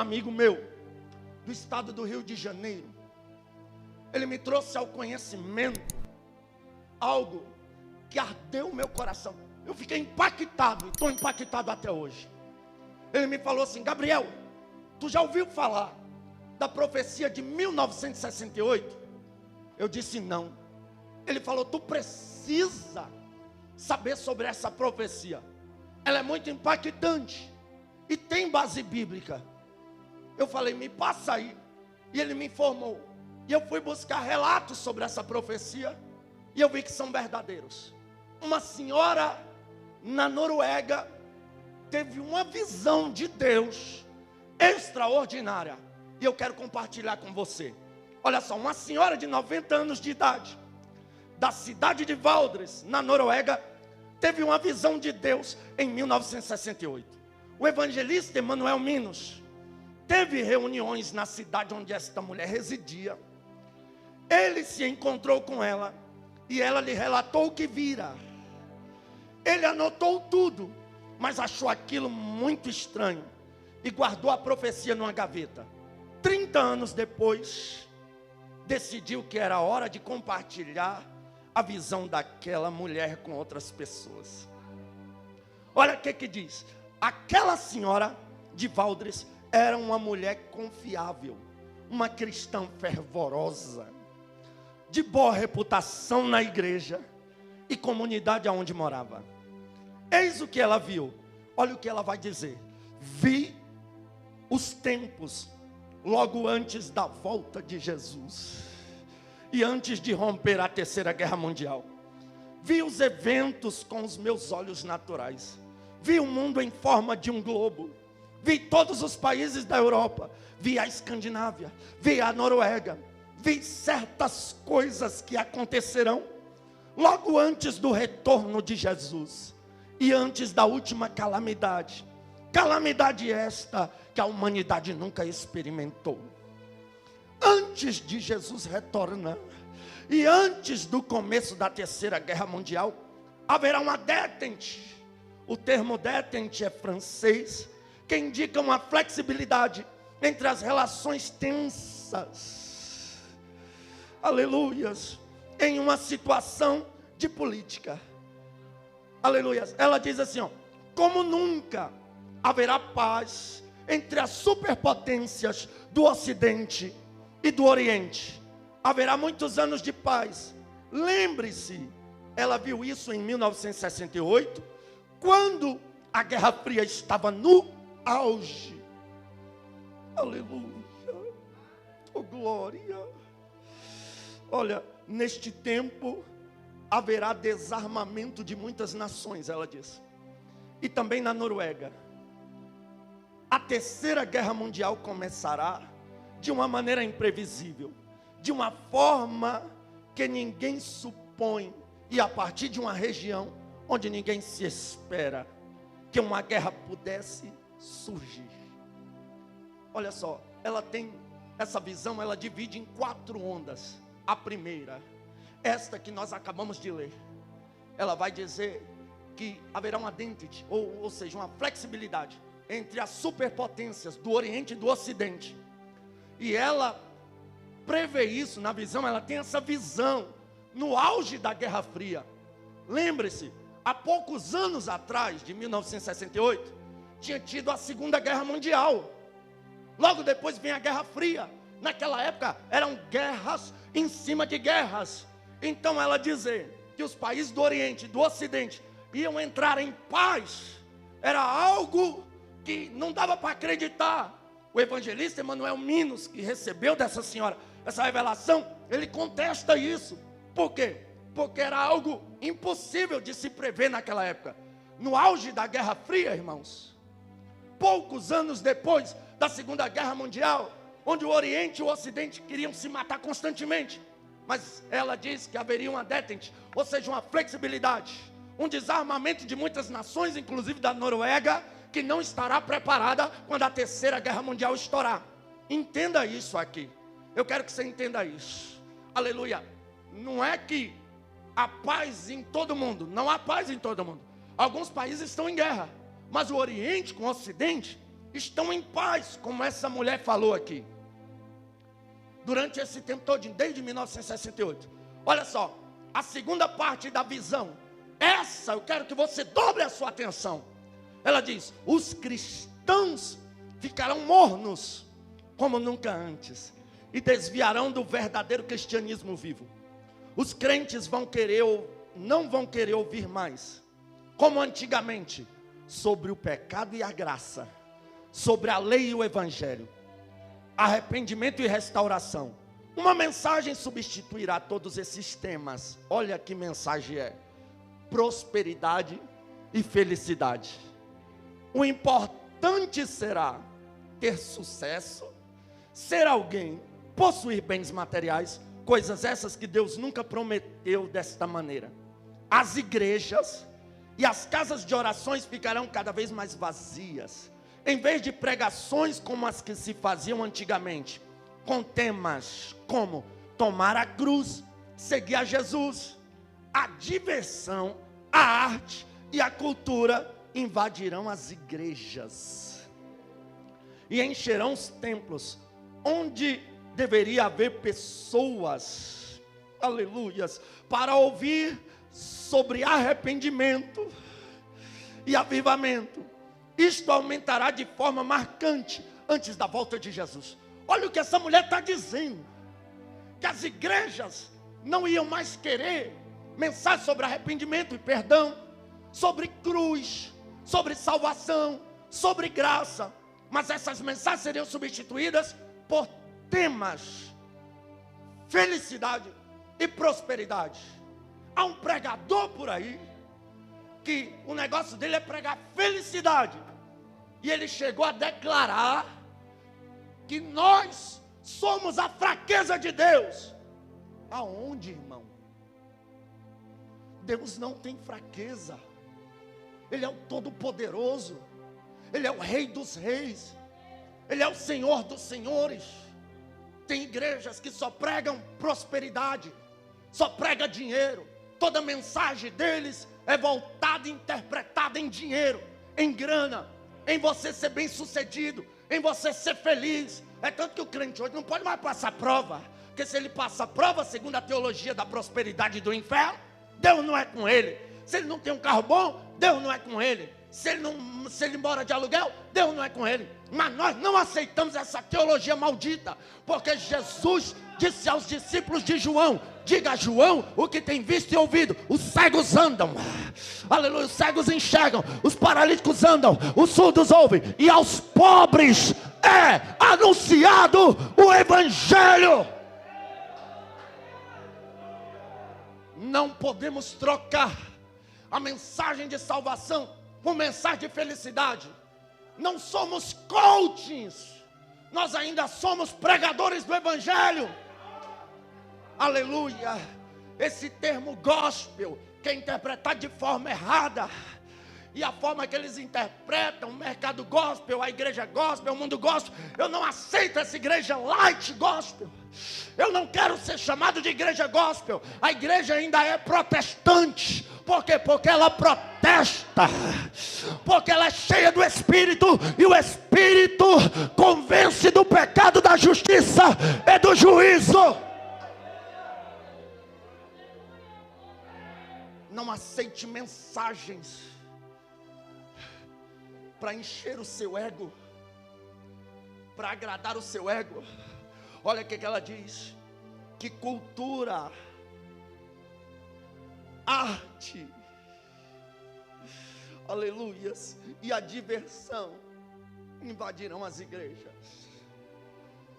amigo meu, do estado do Rio de Janeiro. Ele me trouxe ao conhecimento algo que ardeu o meu coração. Eu fiquei impactado, e estou impactado até hoje. Ele me falou assim: Gabriel, tu já ouviu falar da profecia de 1968? Eu disse não. Ele falou: tu precisa saber sobre essa profecia. Ela é muito impactante e tem base bíblica. Eu falei: me passa aí. E ele me informou. E eu fui buscar relatos sobre essa profecia. E eu vi que são verdadeiros. Uma senhora na Noruega teve uma visão de Deus extraordinária. E eu quero compartilhar com você. Olha só, uma senhora de 90 anos de idade, da cidade de Valdres, na Noruega, teve uma visão de Deus em 1968. O evangelista Emanuel Minos teve reuniões na cidade onde esta mulher residia. Ele se encontrou com ela e ela lhe relatou o que vira. Ele anotou tudo, mas achou aquilo muito estranho e guardou a profecia numa gaveta. 30 anos depois, decidiu que era hora de compartilhar a visão daquela mulher com outras pessoas. Olha o que diz. Aquela senhora de Valdres era uma mulher confiável, uma cristã fervorosa, de boa reputação na igreja e comunidade aonde morava. Eis o que ela viu. Olha o que ela vai dizer: vi os tempos logo antes da volta de Jesus e antes de romper a Terceira Guerra Mundial. Vi os eventos com os meus olhos naturais. Vi o mundo em forma de um globo. Vi todos os países da Europa. Vi a Escandinávia. Vi a Noruega. Vi certas coisas que acontecerão logo antes do retorno de Jesus e antes da última calamidade. Calamidade esta que a humanidade nunca experimentou. Antes de Jesus retornar e antes do começo da Terceira Guerra Mundial, haverá uma détente. O termo détente é francês, que indica uma flexibilidade entre as relações tensas. Aleluias. Em uma situação de política. Aleluias. Ela diz assim, ó: como nunca haverá paz entre as superpotências do Ocidente e do Oriente. Haverá muitos anos de paz. Lembre-se, ela viu isso em 1968, quando a Guerra Fria estava no auge. Aleluia. Oh, glória. Olha, neste tempo haverá desarmamento de muitas nações, ela diz. E também na Noruega. A Terceira Guerra Mundial começará de uma maneira imprevisível, de uma forma que ninguém supõe, e a partir de uma região onde ninguém se espera que uma guerra pudesse surgir. Olha só, ela tem essa visão, ela divide em 4 ondas. A primeira, esta que nós acabamos de ler, ela vai dizer que haverá uma identity, ou seja, uma flexibilidade entre as superpotências do Oriente e do Ocidente. E ela prevê isso na visão, ela tem essa visão no auge da Guerra Fria. Lembre-se, há poucos anos atrás, de 1968, tinha tido a Segunda Guerra Mundial. Logo depois vem a Guerra Fria. Naquela época eram guerras em cima de guerras. Então ela dizer que os países do Oriente e do Ocidente iam entrar em paz era algo que não dava para acreditar. O evangelista Emanuel Minos, que recebeu dessa senhora essa revelação, ele contesta isso. Por quê? Porque era algo impossível de se prever naquela época. No auge da Guerra Fria, irmãos, poucos anos depois da Segunda Guerra Mundial, onde o Oriente e o Ocidente queriam se matar constantemente, mas ela diz que haveria uma détente, ou seja, uma flexibilidade, um desarmamento de muitas nações, inclusive da Noruega, que não estará preparada quando a Terceira Guerra Mundial estourar. Entenda isso aqui. Eu quero que você entenda isso. Aleluia. Não é que há paz em todo mundo. Não há paz em todo mundo. Alguns países estão em guerra, mas o Oriente com o Ocidente estão em paz, como essa mulher falou aqui. Durante esse tempo todo, desde 1968. Olha só, a segunda parte da visão. Essa eu quero que você dobre a sua atenção. Ela diz: os cristãos ficarão mornos como nunca antes e desviarão do verdadeiro cristianismo vivo. Os crentes não vão querer ouvir mais, como antigamente, sobre o pecado e a graça, sobre a lei e o evangelho, arrependimento e restauração. Uma mensagem substituirá todos esses temas. Olha que mensagem é: prosperidade e felicidade. O importante será ter sucesso, ser alguém, possuir bens materiais, coisas essas que Deus nunca prometeu desta maneira. As igrejas e as casas de orações ficarão cada vez mais vazias, em vez de pregações como as que se faziam antigamente, com temas como tomar a cruz, seguir a Jesus. A diversão, a arte e a cultura invadirão as igrejas e encherão os templos, onde deveria haver pessoas, aleluias, para ouvir sobre arrependimento e avivamento. Isto aumentará de forma marcante antes da volta de Jesus. Olha o que essa mulher está dizendo: que as igrejas não iam mais querer mensagem sobre arrependimento e perdão, sobre cruz, sobre salvação, sobre graça, mas essas mensagens seriam substituídas por temas, felicidade e prosperidade. Há um pregador por aí que o negócio dele é pregar felicidade, e ele chegou a declarar que nós somos a fraqueza de Deus. Aonde, irmão? Deus não tem fraqueza. Ele é o Todo-Poderoso, Ele é o Rei dos Reis, Ele é o Senhor dos Senhores. Tem igrejas que só pregam prosperidade, só prega dinheiro. Toda mensagem deles é voltada e interpretada em dinheiro, em grana, em você ser bem sucedido, em você ser feliz. É tanto que o crente hoje não pode mais passar prova, porque se ele passa prova segundo a teologia da prosperidade do inferno, Deus não é com ele. Se ele não tem um carro bom, Deus não é com ele. Se ele mora de aluguel, Deus não é com ele. Mas nós não aceitamos essa teologia maldita, porque Jesus disse aos discípulos de João: diga a João o que tem visto e ouvido. Os cegos andam, aleluia, os cegos enxergam, os paralíticos andam, os surdos ouvem, e aos pobres é anunciado o evangelho. Não podemos trocar a mensagem de salvação por mensagem de felicidade. Não somos coachings, nós ainda somos pregadores do evangelho. Aleluia. Esse termo gospel, que é interpretado de forma errada, e a forma que eles interpretam o mercado gospel, a igreja gospel, o mundo gospel, eu não aceito essa igreja light gospel. Eu não quero ser chamado de igreja gospel. A igreja ainda é protestante. Por quê? Porque ela protesta, porque ela é cheia do Espírito, e o Espírito convence do pecado, da justiça e do juízo. Não aceite mensagens para encher o seu ego, para agradar o seu ego. Olha o que ela diz: que cultura, arte, aleluias, e a diversão invadirão as igrejas.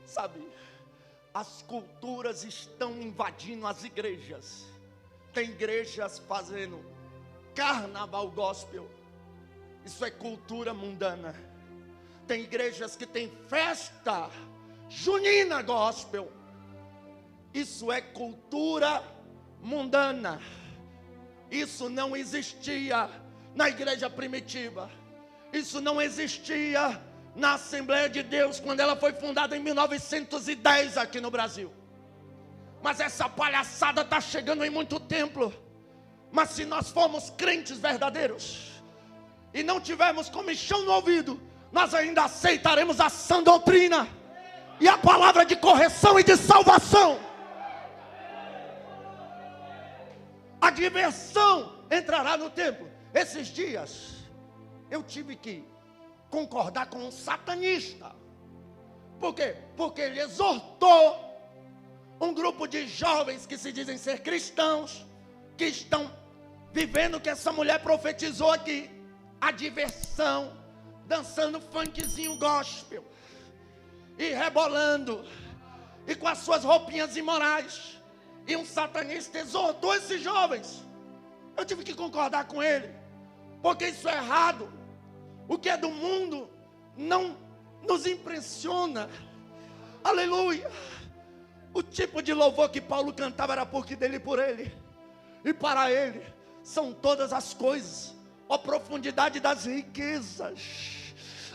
Sabe, as culturas estão invadindo as igrejas. Tem igrejas fazendo carnaval gospel, isso é cultura mundana. Tem igrejas que tem festa junina gospel, isso é cultura mundana. Isso não existia na igreja primitiva, isso não existia na Assembleia de Deus, quando ela foi fundada em 1910 aqui no Brasil. Mas essa palhaçada está chegando em muito templo. Mas se nós formos crentes verdadeiros e não tivermos comichão no ouvido, nós ainda aceitaremos a sã doutrina e a palavra de correção e de salvação. A diversão entrará no templo. Esses dias eu tive que concordar com um satanista. Por quê? Porque ele exortou um grupo de jovens que se dizem ser cristãos, que estão vivendo o que essa mulher profetizou aqui. A diversão, dançando funkzinho gospel, e rebolando, e com as suas roupinhas imorais. E um satanista exortou esses jovens. Eu tive que concordar com ele, porque isso é errado. O que é do mundo não nos impressiona. Aleluia. O tipo de louvor que Paulo cantava era porque dele e por ele, e para ele são todas as coisas, a profundidade das riquezas.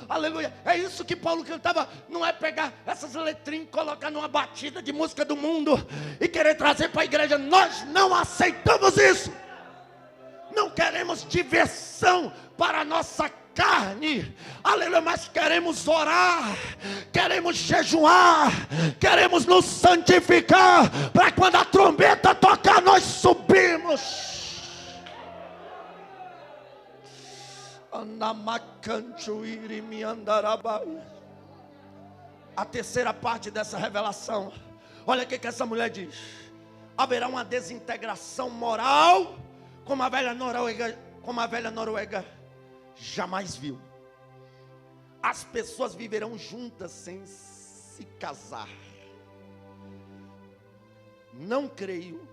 Aleluia. É isso que Paulo cantava. Não é pegar essas letrinhas e colocar numa batida de música do mundo e querer trazer para a igreja. Nós não aceitamos isso. Não queremos diversão para a nossa carne, aleluia, mas queremos orar, queremos jejuar, queremos nos santificar, para quando a trombeta tocar, nós subimos. A terceira parte dessa revelação, olha o que essa mulher diz: haverá uma desintegração moral, como a velha Noruega jamais viu. As pessoas viverão juntas sem se casar. Não creio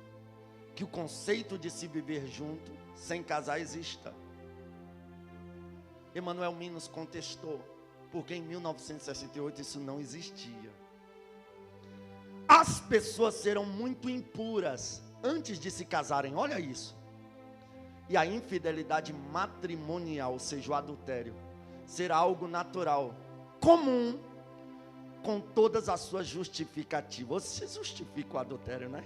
que o conceito de se viver junto sem casar exista. Emanuel Minos contestou, porque em 1968 isso não existia. As pessoas serão muito impuras antes de se casarem, olha isso. E a infidelidade matrimonial, ou seja, o adultério, será algo natural, comum, com todas as suas justificativas. Você justifica o adultério, né?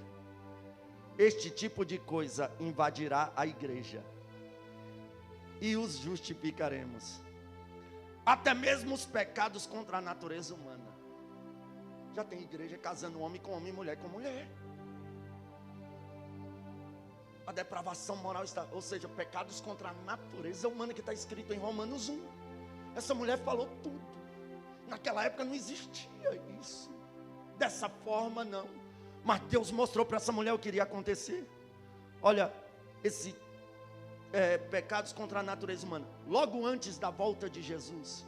Este tipo de coisa invadirá a igreja, e os justificaremos. Até mesmo os pecados contra a natureza humana. Já tem igreja casando homem com homem, mulher com mulher. A depravação moral está, ou seja, pecados contra a natureza humana, que está escrito em Romanos 1. Essa mulher falou tudo. Naquela época não existia isso, dessa forma não. Mas Deus mostrou para essa mulher o que iria acontecer. Olha, pecados contra a natureza humana. Logo antes da volta de Jesus,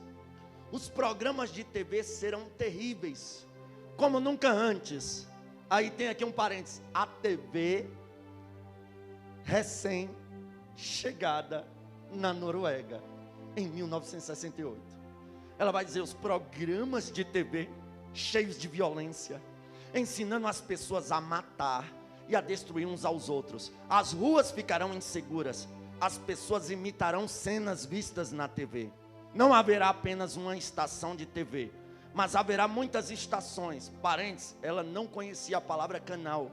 os programas de TV serão terríveis, como nunca antes. Aí tem aqui um parênteses: a TV recém-chegada na Noruega, em 1968. Ela vai dizer: os programas de TV cheios de violência, ensinando as pessoas a matar e a destruir uns aos outros. As ruas ficarão inseguras. As pessoas imitarão cenas vistas na TV. Não haverá apenas uma estação de TV, mas haverá muitas estações. Parentes, ela não conhecia a palavra canal,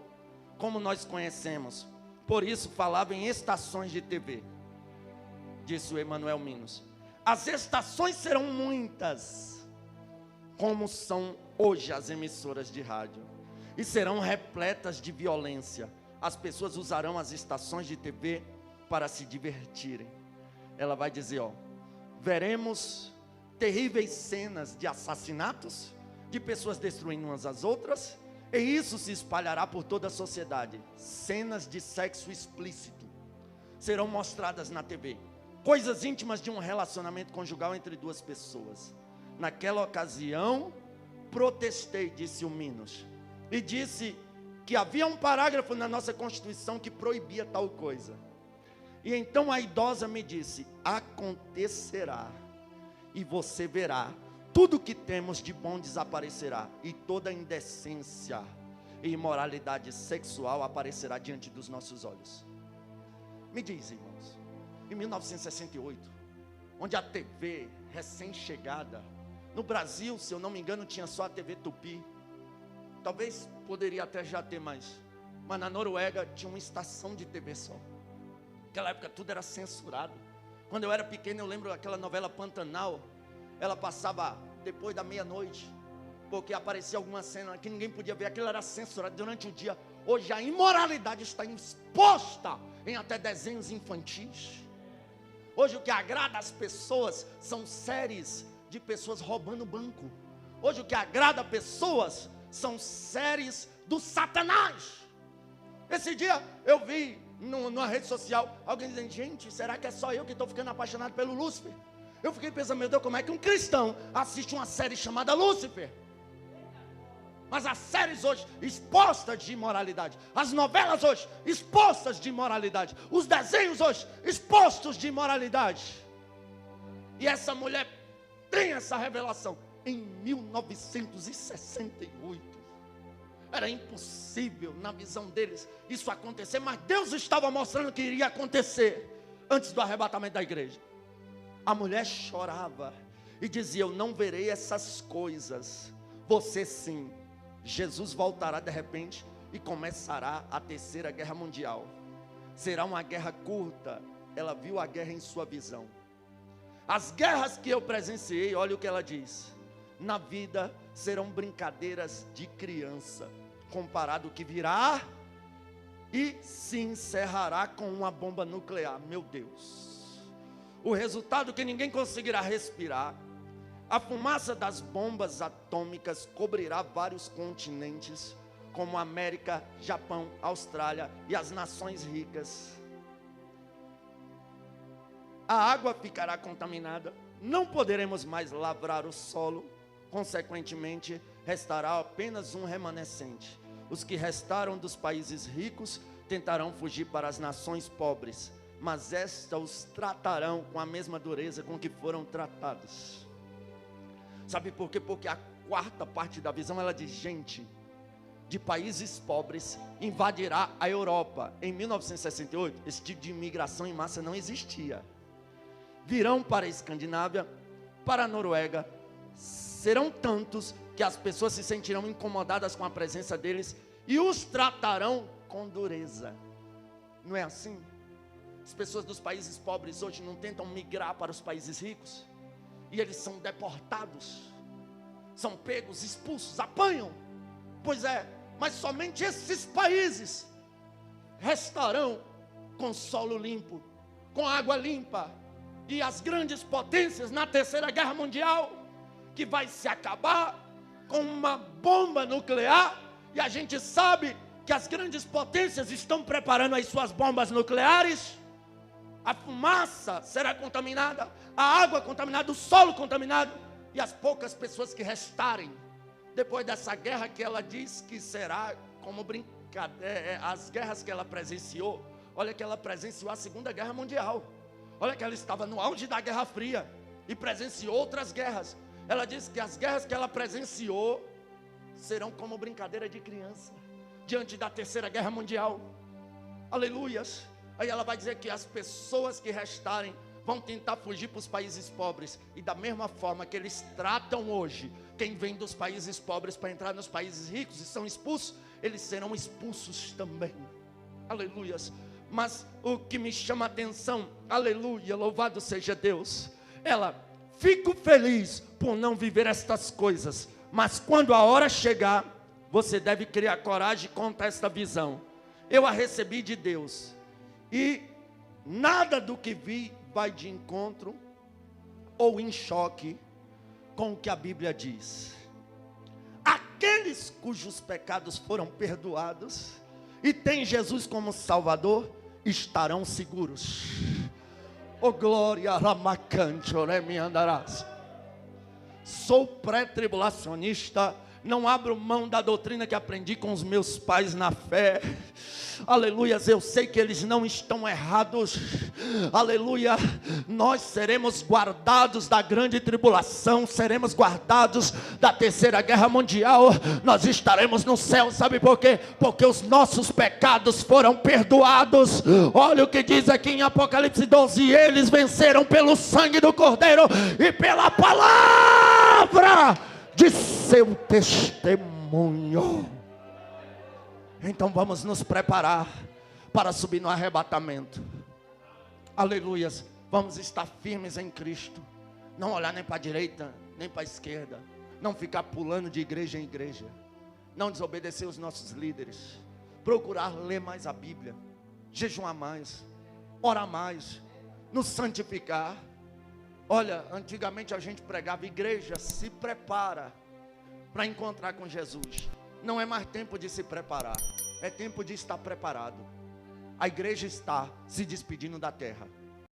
como nós conhecemos. Por isso falava em estações de TV, disse o Emanuel Minos. As estações serão muitas, como são hoje as emissoras de rádio, e serão repletas de violência. As pessoas usarão as estações de TV para se divertirem. Ela vai dizer, veremos terríveis cenas de assassinatos, de pessoas destruindo umas às outras, e isso se espalhará por toda a sociedade. Cenas de sexo explícito serão mostradas na TV, coisas íntimas de um relacionamento conjugal entre duas pessoas. Naquela ocasião, protestei, disse o Minos, e disse que havia um parágrafo na nossa Constituição que proibia tal coisa. E então a idosa me disse: acontecerá, e você verá, tudo que temos de bom desaparecerá, e toda indecência e imoralidade sexual aparecerá diante dos nossos olhos. Me diz, irmãos, em 1968, onde a TV recém-chegada, no Brasil, se eu não me engano, tinha só a TV Tupi, talvez poderia até já ter mais, mas na Noruega tinha uma estação de TV só. Naquela época tudo era censurado. Quando eu era pequeno, eu lembro daquela novela Pantanal. ela passava depois da meia-noite, porque aparecia alguma cena que ninguém podia ver, aquilo era censurado durante o dia. Hoje a imoralidade está exposta em até desenhos infantis. Hoje o que agrada as pessoas são séries de pessoas roubando banco. Hoje o que agrada as pessoas são séries do Satanás. Esse dia eu vi numa rede social alguém dizendo: gente, será que é só eu que estou ficando apaixonado pelo Lúcifer? Eu fiquei pensando: meu Deus, como é que um cristão assiste uma série chamada Lúcifer? Mas as séries hoje expostas de imoralidade, as novelas hoje expostas de imoralidade, os desenhos hoje expostos de imoralidade. E essa mulher tem essa revelação em 1968. Era impossível na visão deles isso acontecer, mas Deus estava mostrando que iria acontecer antes do arrebatamento da igreja. A mulher chorava e dizia: eu não verei essas coisas. Você sim. Jesus voltará de repente e começará a terceira guerra mundial. Será uma guerra curta. Ela viu a guerra em sua visão. As guerras que eu presenciei, olha o que ela diz: na vida serão brincadeiras de criança, comparado ao que virá e se encerrará com uma bomba nuclear. Meu Deus, o resultado que ninguém conseguirá respirar. A fumaça das bombas atômicas cobrirá vários continentes, como América, Japão, Austrália e as nações ricas. A água ficará contaminada, não poderemos mais lavrar o solo, consequentemente, restará apenas um remanescente. Os que restaram dos países ricos tentarão fugir para as nações pobres, mas estas os tratarão com a mesma dureza com que foram tratados. Sabe por quê? Porque a quarta parte da visão, ela diz: gente de países pobres invadirá a Europa. Em 1968, esse tipo de imigração em massa não existia. Virão para a Escandinávia, para a Noruega. Serão tantos que as pessoas se sentirão incomodadas com a presença deles e os tratarão com dureza. Não é assim? As pessoas dos países pobres hoje não tentam migrar para os países ricos, e eles são deportados, são pegos, expulsos, apanham. Pois é, mas somente esses países restarão com solo limpo, com água limpa. E as grandes potências na terceira guerra mundial, que vai se acabar com uma bomba nuclear, e a gente sabe que as grandes potências estão preparando as suas bombas nucleares. A fumaça será contaminada, a água contaminada, o solo contaminado, e as poucas pessoas que restarem, depois dessa guerra que ela diz que será como brincadeira, as guerras que ela presenciou. Olha que ela presenciou a Segunda Guerra Mundial, olha que ela estava no auge da Guerra Fria, e presenciou outras guerras. Ela diz que as guerras que ela presenciou serão como brincadeira de criança, diante da terceira guerra mundial. Aleluias. Aí ela vai dizer que as pessoas que restarem vão tentar fugir para os países pobres. E da mesma forma que eles tratam hoje quem vem dos países pobres para entrar nos países ricos e são expulsos, eles serão expulsos também. Aleluias. Mas o que me chama a atenção, aleluia, louvado seja Deus, ela: fico feliz por não viver estas coisas, mas quando a hora chegar, você deve criar coragem contra esta visão. Eu a recebi de Deus, e nada do que vi vai de encontro ou em choque com o que a Bíblia diz. Aqueles cujos pecados foram perdoados e têm Jesus como Salvador estarão seguros. Oh glória, ramacante, oremi andarás. Sou pré-tribulacionista, não abro mão da doutrina que aprendi com os meus pais na fé. Aleluias, eu sei que eles não estão errados. Aleluia, nós seremos guardados da grande tribulação, seremos guardados da terceira guerra mundial. Nós estaremos no céu, sabe por quê? Porque os nossos pecados foram perdoados. Olha o que diz aqui em Apocalipse 12: eles venceram pelo sangue do Cordeiro e pela palavra de seu testemunho. Então vamos nos preparar para subir no arrebatamento. Aleluias. Vamos estar firmes em Cristo. Não olhar nem para a direita, nem para a esquerda. Não ficar pulando de igreja em igreja. Não desobedecer os nossos líderes. Procurar ler mais a Bíblia. Jejuar mais. Orar mais. Nos santificar. Olha, antigamente a gente pregava: igreja, se prepara para encontrar com Jesus. Não é mais tempo de se preparar. É tempo de estar preparado. A igreja está se despedindo da terra.